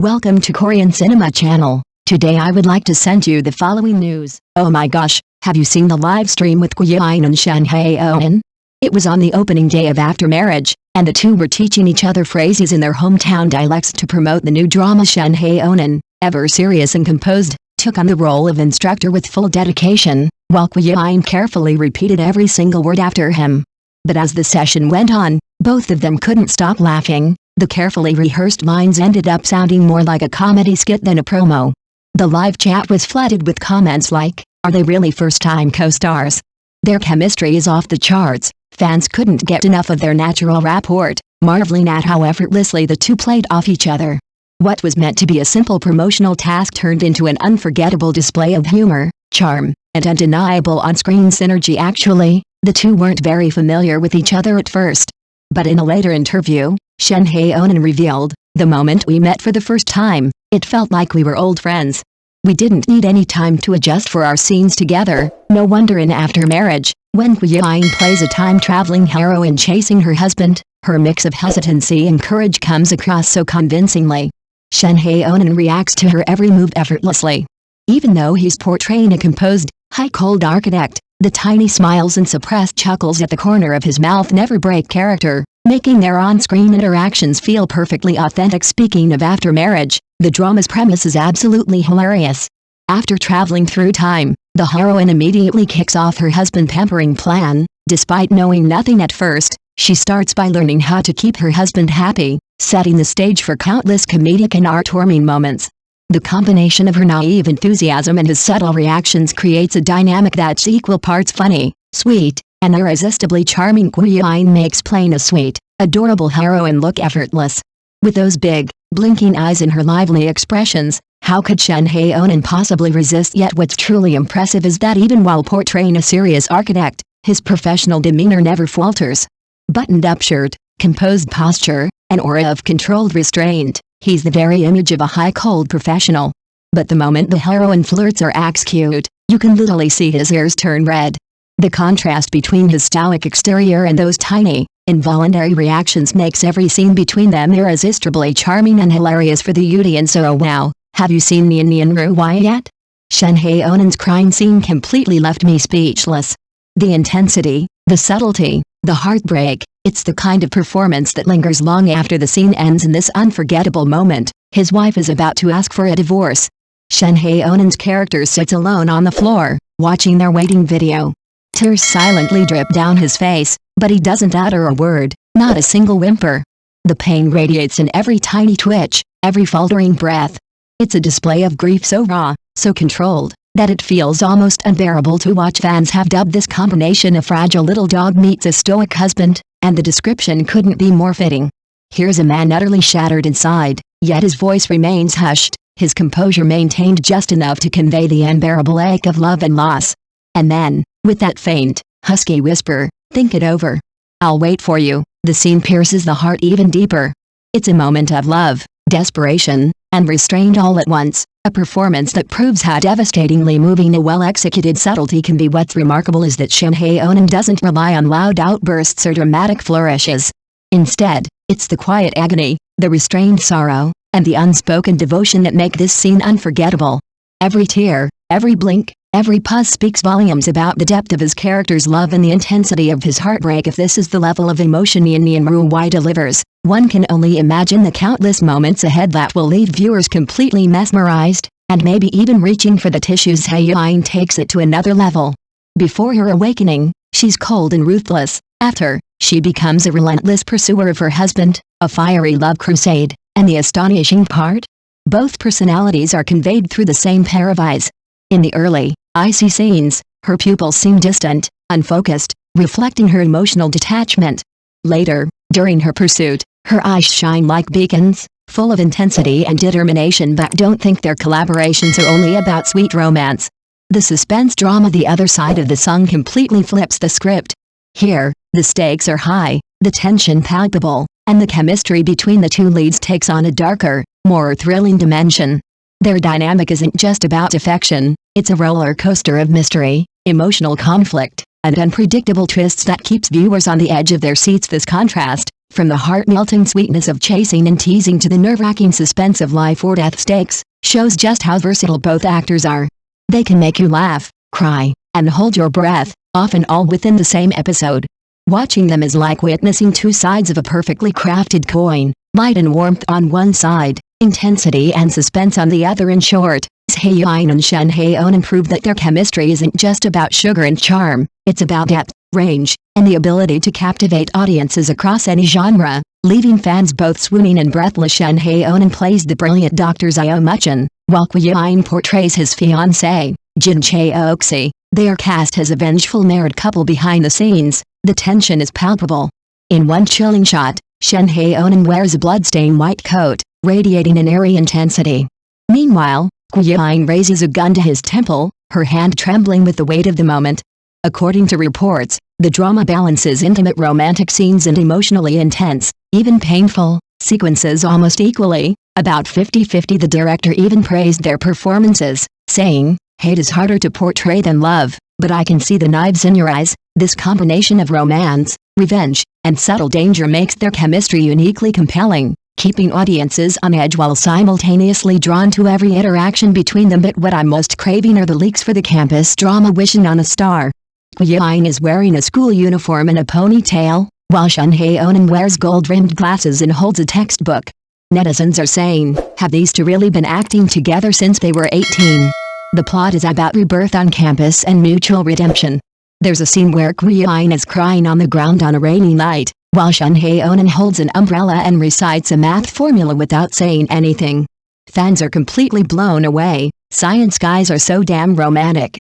Welcome to Korean Cinema Channel. Today I would like to send you the following news. Oh my gosh, have you seen the live stream with Yiying and Shen Haonan? It was on the opening day of After Marriage, and the two were teaching each other phrases in their hometown dialects to promote the new drama. Shen Haonan, ever serious and composed, took on the role of instructor with full dedication, while Yiying carefully repeated every single word after him. But as the session went on, both of them couldn't stop laughing. The carefully rehearsed lines ended up sounding more like a comedy skit than a promo. The live chat was flooded with comments like, "Are they really first-time co-stars? Their chemistry is off the charts." Fans couldn't get enough of their natural rapport, marveling at how effortlessly the two played off each other. What was meant to be a simple promotional task turned into an unforgettable display of humor, charm, and undeniable on-screen synergy. Actually, the two weren't very familiar with each other at first. But in a later interview, Shen Haonan revealed, "The moment we met for the first time, it felt like we were old friends. We didn't need any time to adjust for our scenes together." No wonder in After Marriage, when Yiying plays a time-traveling heroine chasing her husband, her mix of hesitancy and courage comes across so convincingly. Shen Haonan reacts to her every move effortlessly. Even though he's portraying a composed, high-cold architect, the tiny smiles and suppressed chuckles at the corner of his mouth never break character, making their on-screen interactions feel perfectly authentic. Speaking of After Marriage, the drama's premise is absolutely hilarious. After traveling through time, the heroine immediately kicks off her husband-pampering plan. Despite knowing nothing at first, she starts by learning how to keep her husband happy, setting the stage for countless comedic and heartwarming moments. The combination of her naive enthusiasm and his subtle reactions creates a dynamic that's equal parts funny, sweet, and irresistibly charming. Yiying makes playing a sweet, adorable heroine look effortless. With those big, blinking eyes and her lively expressions, how could Shen Haonan possibly resist? Yet what's truly impressive is that even while portraying a serious architect, his professional demeanor never falters. Buttoned-up shirt, composed posture, an aura of controlled restraint, he's the very image of a high-cold professional. But the moment the heroine flirts or acts cute, you can literally see his ears turn red. The contrast between his stoic exterior and those tiny, involuntary reactions makes every scene between them irresistibly charming and hilarious for the audience. Oh wow, have you seen the rowdy yet? Shen Haonan's crying scene completely left me speechless. The intensity, the subtlety, the heartbreak, it's the kind of performance that lingers long after the scene ends. In this unforgettable moment, his wife is about to ask for a divorce. Shen Haonan's character sits alone on the floor, watching their wedding video. Tears silently drip down his face, but he doesn't utter a word, not a single whimper. The pain radiates in every tiny twitch, every faltering breath. It's a display of grief so raw, so controlled, that it feels almost unbearable to watch. Fans have dubbed this combination a fragile little dog meets a stoic husband, and the description couldn't be more fitting. Here's a man utterly shattered inside, yet his voice remains hushed, his composure maintained just enough to convey the unbearable ache of love and loss. And then, with that faint, husky whisper, "Think it over. I'll wait for you," the scene pierces the heart even deeper. It's a moment of love, desperation, and restraint all at once, a performance that proves how devastatingly moving a well-executed subtlety can be. What's remarkable is that Shen Haonan doesn't rely on loud outbursts or dramatic flourishes. Instead, it's the quiet agony, the restrained sorrow, and the unspoken devotion that make this scene unforgettable. Every tear, every blink, every pause speaks volumes about the depth of his character's love and the intensity of his heartbreak. If this is the level of emotion Yiying delivers, one can only imagine the countless moments ahead that will leave viewers completely mesmerized, and maybe even reaching for the tissues. Yiying takes it to another level. Before her awakening, she's cold and ruthless. After, she becomes a relentless pursuer of her husband, a fiery love crusade. And the astonishing part? Both personalities are conveyed through the same pair of eyes. In the early, icy scenes, her pupils seem distant, unfocused, reflecting her emotional detachment. Later, during her pursuit, her eyes shine like beacons, full of intensity and determination. But don't think their collaborations are only about sweet romance. The suspense drama The Other Side of the Sun completely flips the script. Here, the stakes are high, the tension palpable, and the chemistry between the two leads takes on a darker, more thrilling dimension. Their dynamic isn't just about affection, it's a roller coaster of mystery, emotional conflict, and unpredictable twists that keeps viewers on the edge of their seats. This contrast, From the heart-melting sweetness of chasing and teasing to the nerve-wracking suspense of life or death stakes, shows just how versatile both actors are. They can make you laugh, cry, and hold your breath, often all within the same episode. Watching them is like witnessing two sides of a perfectly crafted coin, light and warmth on one side, intensity and suspense on the other. In short, Hae-in and Shen Haonan prove that their chemistry isn't just about sugar and charm, it's about depth, range, and the ability to captivate audiences across any genre, leaving fans both swooning and breathless. Shen Haonan plays the brilliant Dr. Zhai, while Yiying portrays his fiancée, Jin Chae-oxi. They are cast as a vengeful married couple behind the scenes. The tension is palpable. In one chilling shot, Shen Haonan wears a bloodstained white coat, radiating an eerie intensity. Meanwhile, Yiying raises a gun to his temple, her hand trembling with the weight of the moment. According to reports, the drama balances intimate romantic scenes and emotionally intense, even painful, sequences almost equally, about 50-50. The director even praised their performances, saying, "Hate is harder to portray than love, but I can see the knives in your eyes." This combination of romance, revenge, and subtle danger makes their chemistry uniquely compelling, keeping audiences on edge while simultaneously drawn to every interaction between them. But what I'm most craving are the leaks for the campus drama Wishing on a Star. Yiying is wearing a school uniform and a ponytail, while Shen Haonan wears gold-rimmed glasses and holds a textbook. Netizens are saying, have these two really been acting together since they were 18? The plot is about rebirth on campus and mutual redemption. There's a scene where Yiying is crying on the ground on a rainy night, while Shen Haonan holds an umbrella and recites a math formula without saying anything. Fans are completely blown away. Science guys are so damn romantic.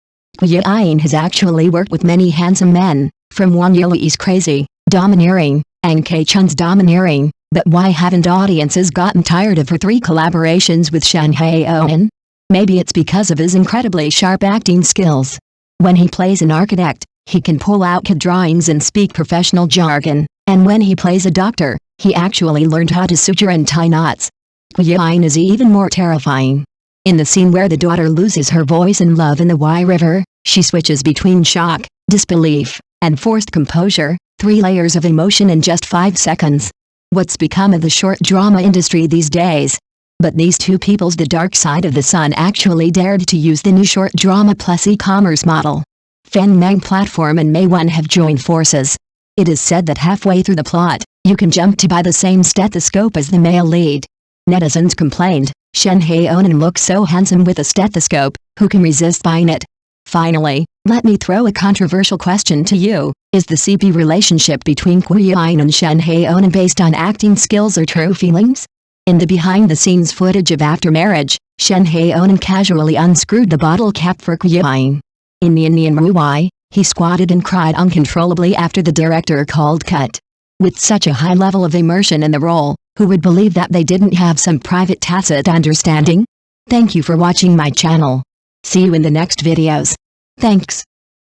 Yiying has actually worked with many handsome men, from Wang Yi's crazy, domineering, and K-Chun's domineering, but why haven't audiences gotten tired of her 3 collaborations with Shen Haonan? Maybe it's because of his incredibly sharp acting skills. When he plays an architect, he can pull out CAD drawings and speak professional jargon, and when he plays a doctor, he actually learned how to suture and tie knots. Yiying is even more terrifying. In the scene where the daughter loses her voice in Love in the Y River, she switches between shock, disbelief, and forced composure, 3 layers of emotion in just 5 seconds. What's become of the short drama industry these days? But these two people's The Dark Side of the Sun actually dared to use the new short drama plus e-commerce model. Fan Mang Platform and May 1 have joined forces. It is said that halfway through the plot, you can jump to buy the same stethoscope as the male lead. Netizens complained, Shen Haonan looks so handsome with a stethoscope, who can resist buying it? Finally, let me throw a controversial question to you. Is the CP relationship between Yiying and Shen Haonan based on acting skills or true feelings? In the behind-the-scenes footage of After Marriage, Shen Haonan casually unscrewed the bottle cap for Yiying. In the Indian Rowdy, he squatted and cried uncontrollably after the director called cut. With such a high level of immersion in the role, who would believe that they didn't have some private tacit understanding? Thank you for watching my channel. See you in the next videos. Thanks.